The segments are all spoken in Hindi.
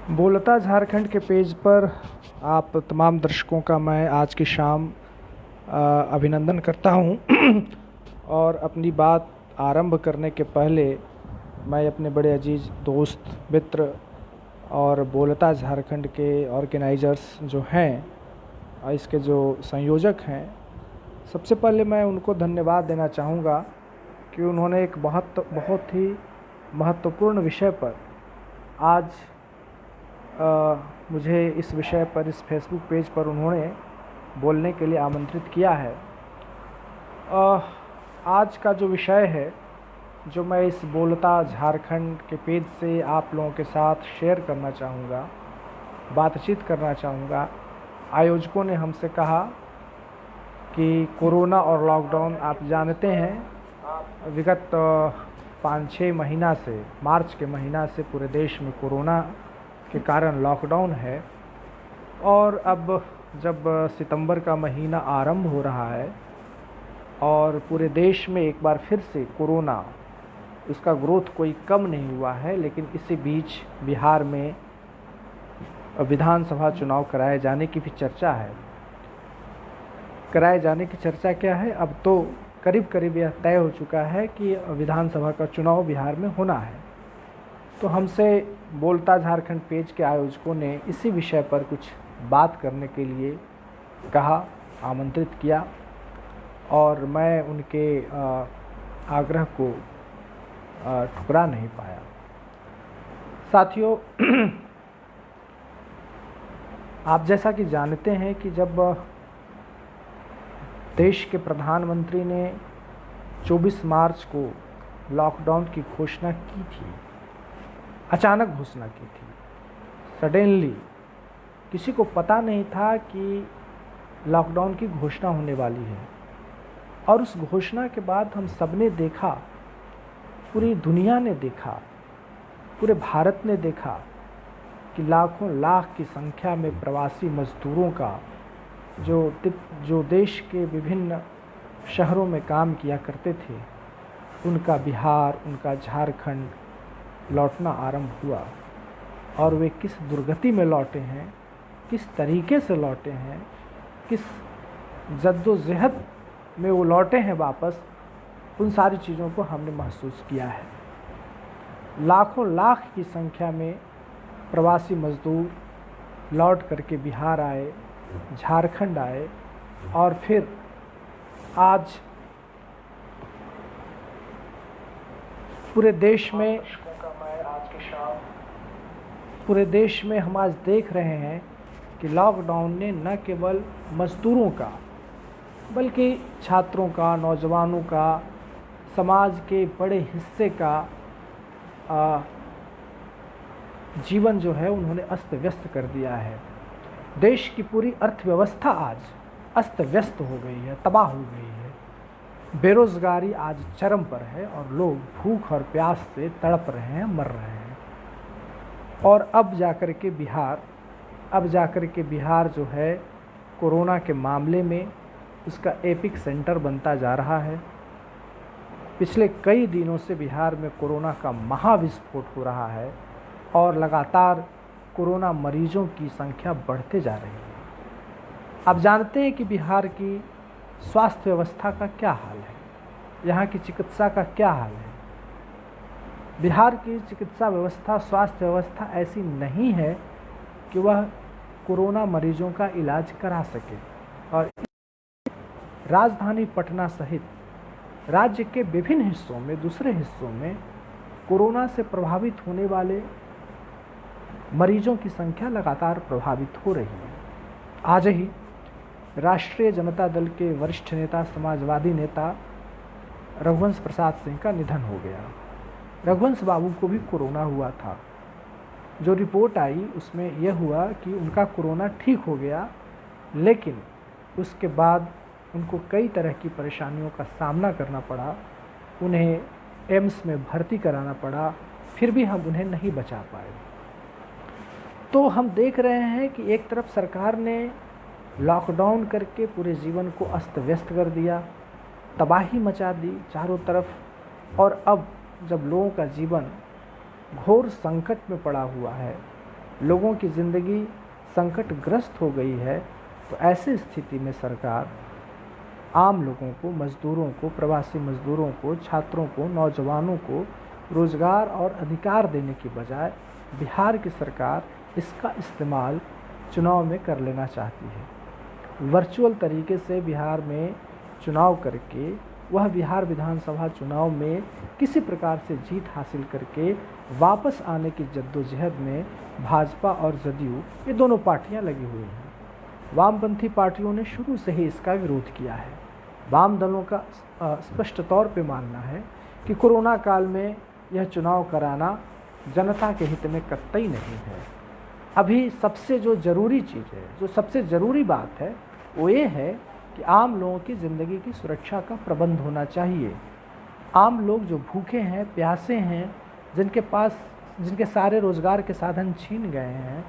बोलता झारखंड के पेज पर आप तमाम दर्शकों का मैं आज की शाम अभिनंदन करता हूं। और अपनी बात आरंभ करने के पहले मैं अपने बड़े अजीज दोस्त मित्र और बोलता झारखंड के ऑर्गेनाइजर्स जो हैं और इसके जो संयोजक हैं, सबसे पहले मैं उनको धन्यवाद देना चाहूँगा कि उन्होंने एक बहुत ही महत्वपूर्ण विषय पर आज मुझे इस विषय पर इस फेसबुक पेज पर उन्होंने बोलने के लिए आमंत्रित किया है। आज का जो विषय है जो मैं इस बोलता झारखंड के पेज से आप लोगों के साथ शेयर करना चाहूँगा, बातचीत करना चाहूँगा। आयोजकों ने हमसे कहा कि कोरोना और लॉकडाउन आप जानते हैं, विगत 5-6 महीना से, मार्च के महीना से पूरे देश में कोरोना के कारण लॉकडाउन है। और अब जब सितंबर का महीना आरंभ हो रहा है और पूरे देश में एक बार फिर से कोरोना, उसका ग्रोथ कोई कम नहीं हुआ है, लेकिन इसी बीच बिहार में विधानसभा चुनाव कराए जाने की भी चर्चा है। कराए जाने की चर्चा क्या है, अब तो करीब करीब यह तय हो चुका है कि विधानसभा का चुनाव बिहार में होना है। तो हमसे बोलता झारखंड पेज के आयोजकों ने इसी विषय पर कुछ बात करने के लिए कहा, आमंत्रित किया, और मैं उनके आग्रह को ठुकरा नहीं पाया। साथियों, आप जैसा कि जानते हैं कि जब देश के प्रधानमंत्री ने 24 मार्च को लॉकडाउन की घोषणा की थी, अचानक घोषणा की थी, सडनली, किसी को पता नहीं था कि लॉकडाउन की घोषणा होने वाली है। और उस घोषणा के बाद हम सब ने देखा, पूरी दुनिया ने देखा, पूरे भारत ने देखा कि लाखों लाख की संख्या में प्रवासी मजदूरों का जो देश के विभिन्न शहरों में काम किया करते थे, उनका बिहार, उनका झारखंड लौटना आरंभ हुआ। और वे किस दुर्गति में लौटे हैं, किस तरीके से लौटे हैं, किस जद्दोजहद में वो लौटे हैं वापस, उन सारी चीज़ों को हमने महसूस किया है। लाखों लाख की संख्या में प्रवासी मजदूर लौट करके बिहार आए, झारखंड आए, और फिर आज पूरे देश में हम आज देख रहे हैं कि लॉकडाउन ने न केवल मजदूरों का, बल्कि छात्रों का, नौजवानों का, समाज के बड़े हिस्से का जीवन जो है उन्होंने अस्त व्यस्त कर दिया है। देश की पूरी अर्थव्यवस्था आज अस्त व्यस्त हो गई है, तबाह हो गई है। बेरोजगारी आज चरम पर है और लोग भूख और प्यास से तड़प रहे हैं, मर रहे हैं। और अब जाकर के बिहार जो है कोरोना के मामले में उसका एपिक सेंटर बनता जा रहा है। पिछले कई दिनों से बिहार में कोरोना का महाविस्फोट हो रहा है और लगातार कोरोना मरीजों की संख्या बढ़ते जा रही है। आप जानते हैं कि बिहार की स्वास्थ्य व्यवस्था का क्या हाल है, यहाँ की चिकित्सा का क्या हाल है। बिहार की चिकित्सा व्यवस्था, स्वास्थ्य व्यवस्था ऐसी नहीं है कि वह कोरोना मरीजों का इलाज करा सके। और राजधानी पटना सहित राज्य के विभिन्न हिस्सों में, दूसरे हिस्सों में कोरोना से प्रभावित होने वाले मरीजों की संख्या लगातार प्रभावित हो रही है। आज ही राष्ट्रीय जनता दल के वरिष्ठ नेता, समाजवादी नेता रघुवंश प्रसाद सिंह का निधन हो गया। रघुवंश बाबू को भी कोरोना हुआ था। जो रिपोर्ट आई उसमें यह हुआ कि उनका कोरोना ठीक हो गया, लेकिन उसके बाद उनको कई तरह की परेशानियों का सामना करना पड़ा। उन्हें एम्स में भर्ती कराना पड़ा, फिर भी हम उन्हें नहीं बचा पाए। तो हम देख रहे हैं कि एक तरफ सरकार ने लॉकडाउन करके पूरे जीवन को अस्त व्यस्त कर दिया, तबाही मचा दी चारों तरफ, और अब जब लोगों का जीवन घोर संकट में पड़ा हुआ है, लोगों की ज़िंदगी संकटग्रस्त हो गई है, तो ऐसी स्थिति में सरकार आम लोगों को, मज़दूरों को, प्रवासी मज़दूरों को, छात्रों को, नौजवानों को रोज़गार और अधिकार देने की बजाय बिहार की सरकार इसका इस्तेमाल चुनाव में कर लेना चाहती है। वर्चुअल तरीके से बिहार में चुनाव करके वह बिहार विधानसभा चुनाव में किसी प्रकार से जीत हासिल करके वापस आने की जद्दोजहद में भाजपा और जदयू ये दोनों पार्टियां लगी हुई हैं। वामपंथी पार्टियों ने शुरू से ही इसका विरोध किया है। वाम दलों का स्पष्ट तौर पे मानना है कि कोरोना काल में यह चुनाव कराना जनता के हित में कतई नहीं है। अभी सबसे जो ज़रूरी चीज़ है, जो सबसे ज़रूरी बात है, वो ये है कि आम लोगों की ज़िंदगी की सुरक्षा का प्रबंध होना चाहिए। आम लोग जो भूखे हैं, प्यासे हैं, जिनके सारे रोज़गार के साधन छीन गए हैं,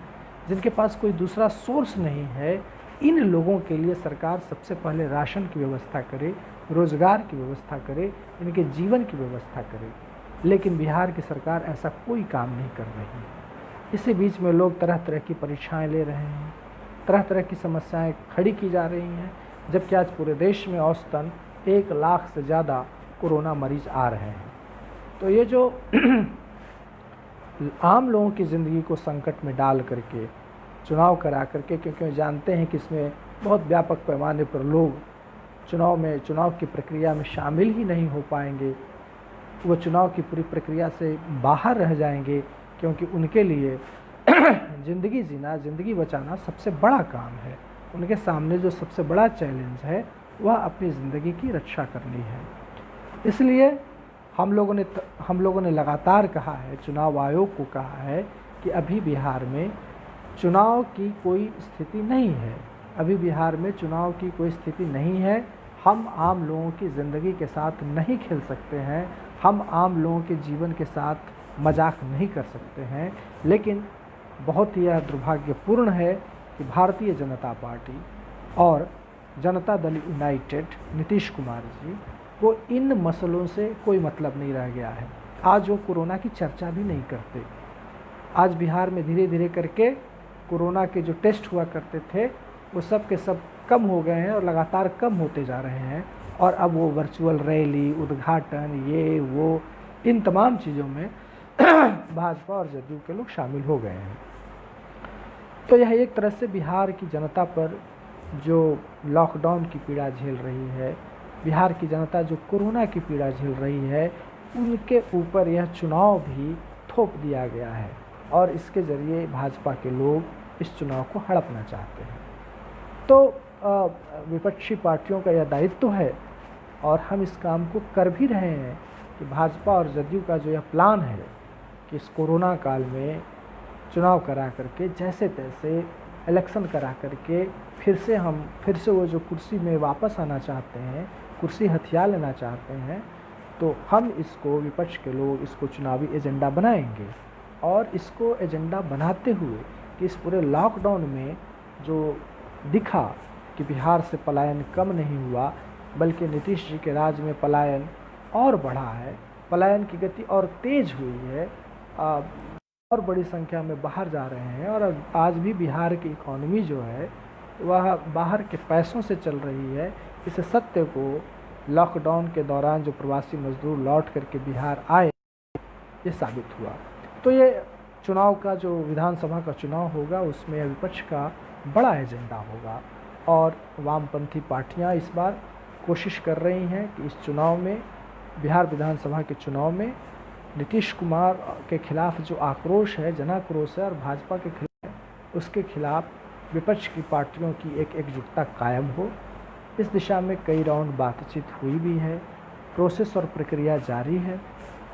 जिनके पास कोई दूसरा सोर्स नहीं है, इन लोगों के लिए सरकार सबसे पहले राशन की व्यवस्था करे, रोज़गार की व्यवस्था करे, इनके जीवन की व्यवस्था करे। लेकिन बिहार की सरकार ऐसा कोई काम नहीं कर रही है। इसी बीच में लोग तरह तरह की परीक्षाएं ले रहे हैं, तरह तरह की समस्याएं खड़ी की जा रही हैं, जबकि आज पूरे देश में औसतन 1 लाख से ज़्यादा कोरोना मरीज आ रहे हैं। तो ये जो आम लोगों की ज़िंदगी को संकट में डाल करके चुनाव करा करके, क्योंकि जानते हैं कि इसमें बहुत व्यापक पैमाने पर लोग चुनाव की प्रक्रिया में शामिल ही नहीं हो पाएंगे, वो चुनाव की पूरी प्रक्रिया से बाहर रह जाएंगे, क्योंकि उनके लिए ज़िंदगी जीना, ज़िंदगी बचाना सबसे बड़ा काम है। उनके सामने जो सबसे बड़ा चैलेंज है वह अपनी ज़िंदगी की रक्षा करनी है। इसलिए हम लोगों ने लगातार कहा है, चुनाव आयोग को कहा है कि अभी बिहार में चुनाव की कोई स्थिति नहीं है। अभी बिहार में चुनाव की कोई स्थिति नहीं है। हम आम लोगों की ज़िंदगी के साथ नहीं खेल सकते हैं, हम आम लोगों के जीवन के साथ मजाक नहीं कर सकते हैं। लेकिन बहुत ही यह दुर्भाग्यपूर्ण है कि भारतीय जनता पार्टी और जनता दल यूनाइटेड नीतीश कुमार जी को इन मसलों से कोई मतलब नहीं रह गया है। आज वो कोरोना की चर्चा भी नहीं करते। आज बिहार में धीरे धीरे करके कोरोना के जो टेस्ट हुआ करते थे वो सब के सब कम हो गए हैं और लगातार कम होते जा रहे हैं। और अब वो वर्चुअल रैली, उद्घाटन, ये वो, इन तमाम चीज़ों में भाजपा और जदयू के लोग शामिल हो गए हैं। तो यह एक तरह से बिहार की जनता पर जो लॉकडाउन की पीड़ा झेल रही है, बिहार की जनता जो कोरोना की पीड़ा झेल रही है, उनके ऊपर यह चुनाव भी थोप दिया गया है और इसके ज़रिए भाजपा के लोग इस चुनाव को हड़पना चाहते हैं। तो विपक्षी पार्टियों का यह दायित्व है और हम इस काम को कर भी रहे हैं कि भाजपा और जदयू का जो यह प्लान है कि इस कोरोना काल में चुनाव करा करके, जैसे तैसे इलेक्शन करा करके फिर से वो जो कुर्सी में वापस आना चाहते हैं, कुर्सी हथिया लेना चाहते हैं, तो हम इसको, विपक्ष के लोग इसको चुनावी एजेंडा बनाएंगे। और इसको एजेंडा बनाते हुए कि इस पूरे लॉकडाउन में जो दिखा कि बिहार से पलायन कम नहीं हुआ, बल्कि नीतीश जी के राज में पलायन और बढ़ा है, पलायन की गति और तेज़ हुई है, और बड़ी संख्या में बाहर जा रहे हैं। और आज भी बिहार की इकॉनमी जो है वह बाहर के पैसों से चल रही है। इस सत्य को लॉकडाउन के दौरान जो प्रवासी मजदूर लौट करके बिहार आए, ये साबित हुआ। तो ये चुनाव का जो विधानसभा का चुनाव होगा उसमें विपक्ष का बड़ा एजेंडा होगा और वामपंथी पार्टियां इस बार कोशिश कर रही हैं कि इस चुनाव में, बिहार विधानसभा के चुनाव में नीतीश कुमार के खिलाफ जो आक्रोश है, जनाक्रोश है, और भाजपा के खिलाफ, उसके खिलाफ विपक्ष की पार्टियों की एक एकजुटता कायम हो। इस दिशा में कई राउंड बातचीत हुई भी है, प्रोसेस और प्रक्रिया जारी है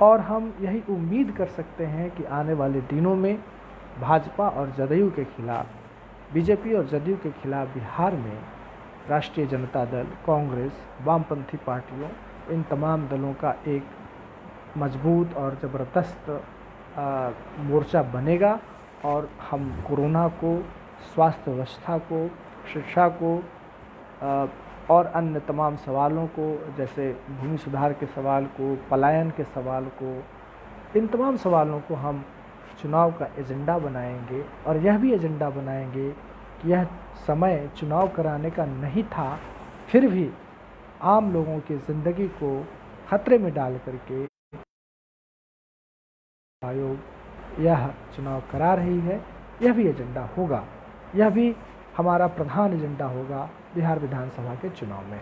और हम यही उम्मीद कर सकते हैं कि आने वाले दिनों में भाजपा और जदयू के खिलाफ, बीजेपी और जदयू के खिलाफ बिहार में राष्ट्रीय जनता दल, कांग्रेस, वामपंथी पार्टियों, इन तमाम दलों का एक मजबूत और ज़बरदस्त मोर्चा बनेगा और हम कोरोना को, स्वास्थ्य व्यवस्था को, शिक्षा को और अन्य तमाम सवालों को, जैसे भूमि सुधार के सवाल को, पलायन के सवाल को, इन तमाम सवालों को हम चुनाव का एजेंडा बनाएंगे और यह भी एजेंडा बनाएंगे कि यह समय चुनाव कराने का नहीं था, फिर भी आम लोगों की ज़िंदगी को खतरे में डाल करके आयोग यह चुनाव करा रही है। यह भी एजेंडा होगा, यह भी हमारा प्रधान एजेंडा होगा बिहार विधानसभा के चुनाव में।